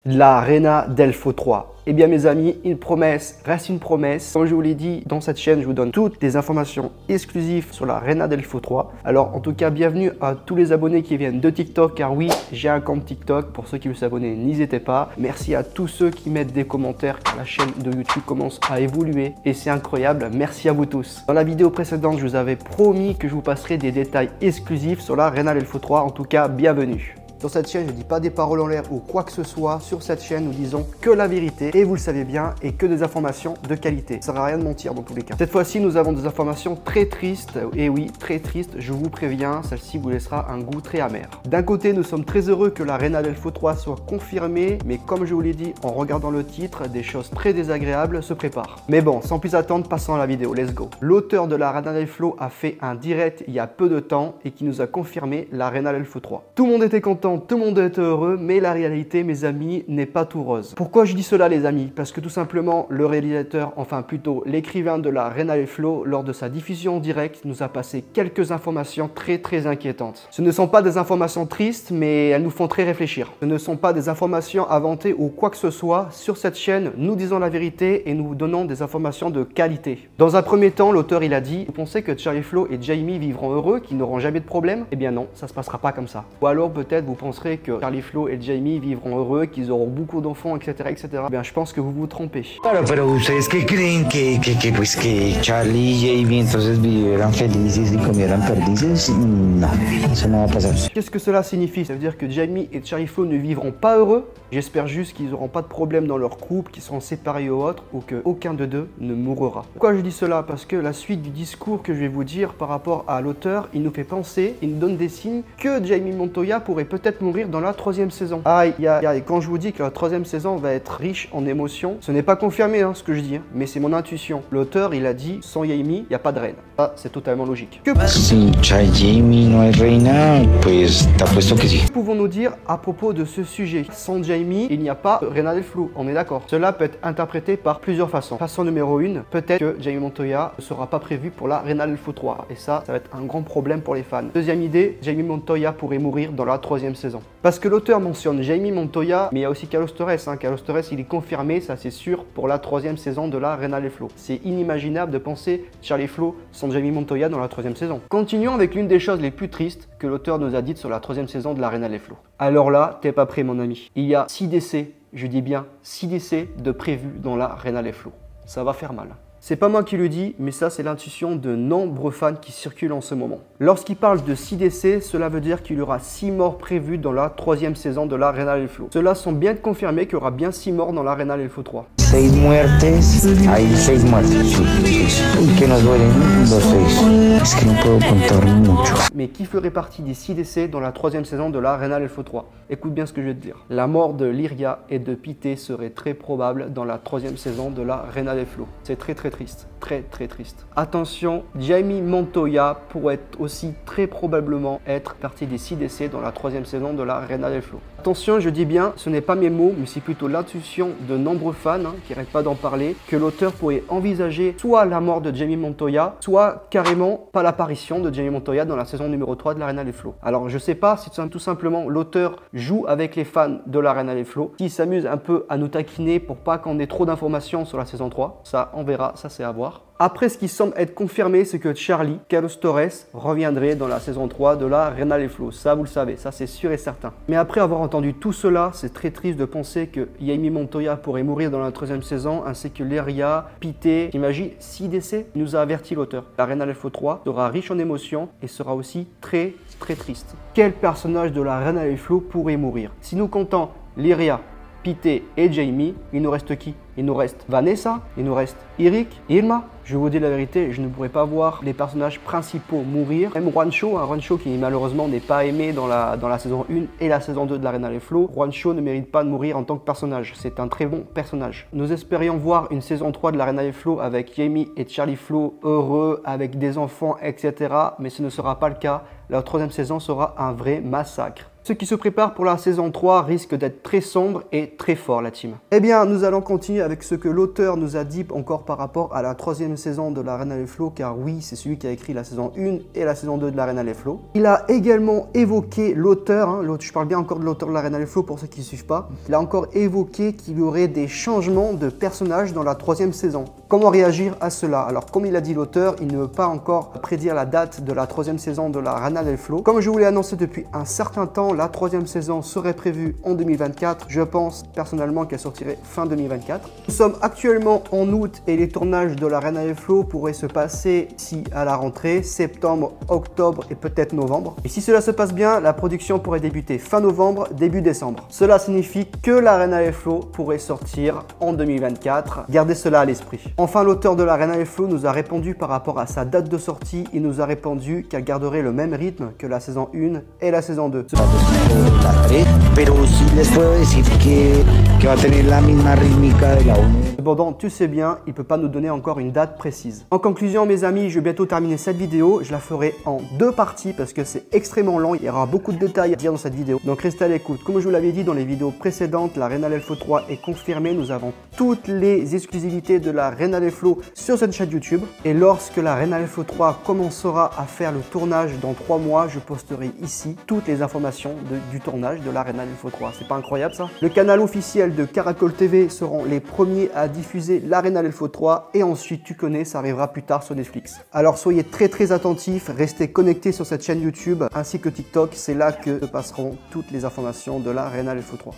La Reina Delpho 3. Eh bien mes amis, une promesse reste une promesse. Comme je vous l'ai dit, dans cette chaîne, je vous donne toutes les informations exclusives sur la Reina Delpho 3. Alors en tout cas, bienvenue à tous les abonnés qui viennent de TikTok, car oui, j'ai un compte TikTok. Pour ceux qui veulent s'abonner, n'hésitez pas. Merci à tous ceux qui mettent des commentaires, car la chaîne de YouTube commence à évoluer et c'est incroyable. Merci à vous tous. Dans la vidéo précédente, je vous avais promis que je vous passerai des détails exclusifs sur la Reina Delpho 3. En tout cas, bienvenue. Dans cette chaîne, je ne dis pas des paroles en l'air ou quoi que ce soit. Sur cette chaîne, nous disons que la vérité, et vous le savez bien, et que des informations de qualité. Ça ne sert à rien de mentir dans tous les cas. Cette fois-ci, nous avons des informations très tristes. Et oui, très tristes, je vous préviens, celle-ci vous laissera un goût très amer. D'un côté, nous sommes très heureux que la Reina Delpho 3 soit confirmée, mais comme je vous l'ai dit en regardant le titre, des choses très désagréables se préparent. Mais bon, sans plus attendre, passons à la vidéo, let's go. L'auteur de la Reina Delpho a fait un direct il y a peu de temps et qui nous a confirmé la Reina Delpho 3. Tout le monde était content. Tout le monde est heureux, mais la réalité, mes amis, n'est pas tout rose. Pourquoi je dis cela, les amis? Parce que tout simplement, le réalisateur, enfin plutôt l'écrivain de la Reina Delpho, lors de sa diffusion en direct, nous a passé quelques informations très inquiétantes. Ce ne sont pas des informations tristes, mais elles nous font très réfléchir. Ce ne sont pas des informations inventées ou quoi que ce soit. Sur cette chaîne, nous disons la vérité et nous vous donnons des informations de qualité. Dans un premier temps, l'auteur, il a dit: vous pensez que Charlie Flow et Jamie vivront heureux, qu'ils n'auront jamais de problème? Eh bien non, ça se passera pas comme ça. Ou alors peut-être vous penserez que Charlie Flow et Jamie vivront heureux, qu'ils auront beaucoup d'enfants, etc. Eh bien, je pense que vous vous trompez. Claro, pero ustedes qué creen que Charlie y Jamie entonces vivieran felices y comieran perdices? No, eso no va a pasar. Qu'est-ce que cela signifie? Ça veut dire que Jamie et Charlie Flow ne vivront pas heureux? J'espère juste qu'ils n'auront pas de problème dans leur couple, qu'ils seront séparés ou autre, ou qu'aucun de deux ne mourra. Pourquoi je dis cela? Parce que la suite du discours que je vais vous dire par rapport à l'auteur, il nous fait penser, il nous donne des signes que Jamie Montoya pourrait peut-être mourir dans la troisième saison. Aïe, et quand je vous dis que la troisième saison va être riche en émotions, ce n'est pas confirmé ce que je dis, mais c'est mon intuition. L'auteur, il a dit, sans Jamie, il n'y a pas de reine. Ça, c'est totalement logique. Si Jamie no es reina, pues te apuesto que sí. Que pouvons-nous dire à propos de ce sujet? Sans Jamie, il n'y a pas Reina Delpho, on est d'accord. Cela peut être interprété par plusieurs façons. Façon numéro 1, peut-être que Jamie Montoya ne sera pas prévu pour la Reina Delpho 3. Et ça va être un grand problème pour les fans. Deuxième idée, Jamie Montoya pourrait mourir dans la troisième saison. Parce que l'auteur mentionne Jamie Montoya, mais il y a aussi Carlos Torres. Carlos Torres, il est confirmé, ça c'est sûr, pour la troisième saison de la Reina Delpho. C'est inimaginable de penser Charlie Flow sans Jamie Montoya dans la troisième saison. Continuons avec l'une des choses les plus tristes que l'auteur nous a dites sur la troisième saison de la Reina Delpho. Alors là, t'es pas prêt mon ami. Il y a 6 décès, je dis bien 6 décès de prévus dans la Reina Delpho. Ça va faire mal. C'est pas moi qui le dis, mais ça c'est l'intuition de nombreux fans qui circulent en ce moment. Lorsqu'il parle de 6 décès, cela veut dire qu'il y aura 6 morts prévus dans la troisième saison de la Reina Delpho. Cela sont bien confirmés qu'il y aura bien 6 morts dans la Reina Delpho 3. 6 muertes, hay 6 muertes, sí. Y que nos duelen los 6. Es que no puedo contar mucho. Mais qui ferait partie des 6 décès dans la troisième saison de la Reina Delpho 3? Écoute bien ce que je vais te dire. La mort de Lyria et de Pité serait très probable dans la troisième saison de la Reina Delpho. C'est très triste. Très triste. Attention, Jamie Montoya pourrait aussi très probablement être partie des 6 décès dans la troisième saison de la Reina Delpho. Attention, je dis bien, ce n'est pas mes mots, mais c'est plutôt l'intuition de nombreux fans qui n'arrêtent pas d'en parler, que l'auteur pourrait envisager soit la mort de Jamie Montoya, soit carrément pas l'apparition de Jamie Montoya dans la saison numéro 3 de la Reina Delpho. Alors je sais pas si tout simplement l'auteur joue avec les fans de la Reina Delpho, s'il s'amuse un peu à nous taquiner pour pas qu'on ait trop d'informations sur la saison 3, ça on verra, ça c'est à voir. Après, ce qui semble être confirmé, c'est que Charlie, Carlos Torres, reviendrait dans la saison 3 de la Reina Delpho. Ça, vous le savez, ça c'est sûr et certain. Mais après avoir entendu tout cela, c'est très triste de penser que Jamie Montoya pourrait mourir dans la troisième saison, ainsi que Lyria, Pité. Imagine 6 décès, il nous a averti l'auteur. La Reina Delpho 3 sera riche en émotions et sera aussi très triste. Quel personnage de la Reina Delpho pourrait mourir? Si nous comptons Lyria, Pité et Jamie, il nous reste qui? Il nous reste Vanessa, il nous reste Eric, Irma. Je vous dis la vérité, je ne pourrais pas voir les personnages principaux mourir. Même Juancho, Juancho qui malheureusement n'est pas aimé dans la saison 1 et la saison 2 de la Reina Delpho. Juancho ne mérite pas de mourir en tant que personnage. C'est un très bon personnage. Nous espérions voir une saison 3 de la Reina Delpho avec Jamie et Charlie Flow heureux, avec des enfants, etc. Mais ce ne sera pas le cas. La troisième saison sera un vrai massacre. Ce qui se prépare pour la saison 3 risque d'être très sombre et très fort, la team. Eh bien, nous allons continuer avec ce que l'auteur nous a dit encore par rapport à la troisième saison de l'Arena des Flots, car oui, c'est celui qui a écrit la saison 1 et la saison 2 de l'Arena des Flots. Il a également évoqué l'auteur, je parle bien encore de l'auteur de l'Arena des Flots pour ceux qui ne suivent pas, il a encore évoqué qu'il y aurait des changements de personnages dans la 3e saison. Comment réagir à cela? Alors comme il a dit l'auteur, il ne veut pas encore prédire la date de la 3e saison de l'Arena des Flots. Comme je vous l'ai annoncé depuis un certain temps, la 3e saison serait prévue en 2024. Je pense personnellement qu'elle sortirait fin 2024. Nous sommes actuellement en août et les tournages de l'Arena des Flots pourraient se passer ici à la rentrée, septembre, octobre et peut-être novembre. Et si cela se passe bien, la production pourrait débuter fin novembre, début décembre. Cela signifie que l'Arena des Flots pourrait sortir en 2024. Gardez cela à l'esprit. Enfin, l'auteur de l'Arena des Flots nous a répondu par rapport à sa date de sortie. Il nous a répondu qu'elle garderait le même rythme que la saison 1 et la saison 2. Cependant, tu sais bien, il ne peut pas nous donner encore une date précise. En conclusion, mes amis, je vais bientôt terminer cette vidéo. Je la ferai en 2 parties parce que c'est extrêmement long. Il y aura beaucoup de détails à dire dans cette vidéo. Donc restez à l'écoute. Comme je vous l'avais dit dans les vidéos précédentes, la Arena des Flots 3 est confirmée. Nous avons toutes les exclusivités de la Arena des Flots sur cette chaîne YouTube. Et lorsque la Arena des Flots 3 commencera à faire le tournage dans 3 mois, je posterai ici toutes les informations du tournage de la Arena des Flots 3. C'est pas incroyable ça? Le canal officiel de Caracol TV seront les premiers à diffuser l'Arena des Flots 3 et ensuite, tu connais, ça arrivera plus tard sur Netflix. Alors soyez très attentifs, restez connectés sur cette chaîne YouTube ainsi que TikTok. C'est là que se passeront toutes les informations de l'Arena des Flots 3.